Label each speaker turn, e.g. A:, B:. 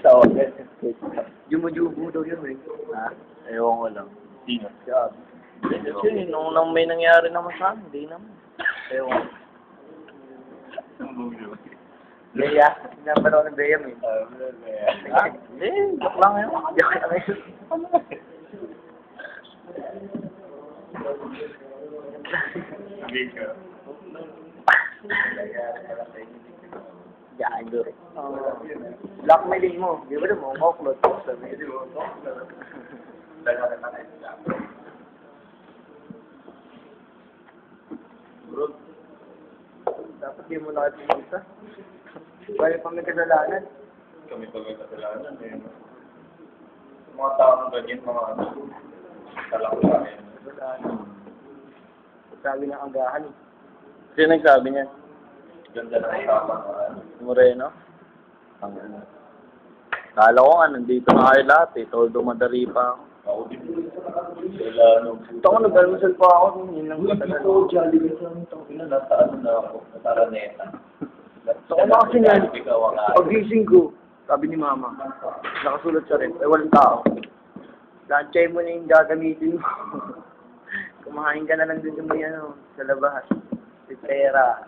A: Sa order.
B: Jumujubo daw yun eh.
A: Ha? Ewan ko lang.
C: Sino?
B: Grabe.
A: Kasi nung nang may nangyari naman sa akin, hindi naman. Ewan ko.
B: Leia. Napanood ako ng Leia mo eh.
A: Ha? Hindi, joke lang yun.
B: Joke lang yun. Gago. Blackmailing mo. Di ba mo? Makuklot. Sabi mo. Dapat di mo nakikita. Kaya pa may kasalanan.
C: Kami pa may kasalanan eh. Mga taong ganyan, mga talangkain.
B: Sabi ng agahan.
A: Sino nagsabi niya?
C: Ganda ng tama.
A: Moreno? Ang ano. Kala ko nga, nandito na kayo lahat eh. Todo madali pa ako.
C: Ako din. Sila,
B: Ito ako, nag-almusal pa ako. Yun lang matagal.
C: Jolly ka sa amin. Ina, nasa ano na ako. Nasa Araneta.
B: Ito ko na kasi yan.
C: Ikaw ang
B: Pagising ko, sabi ni Mama, nakasulat sa rin, walang tao. Lanchay mo na yung gagamitin mo. Kumain ka na lang dun sa may ano, sa labas. Si Pera.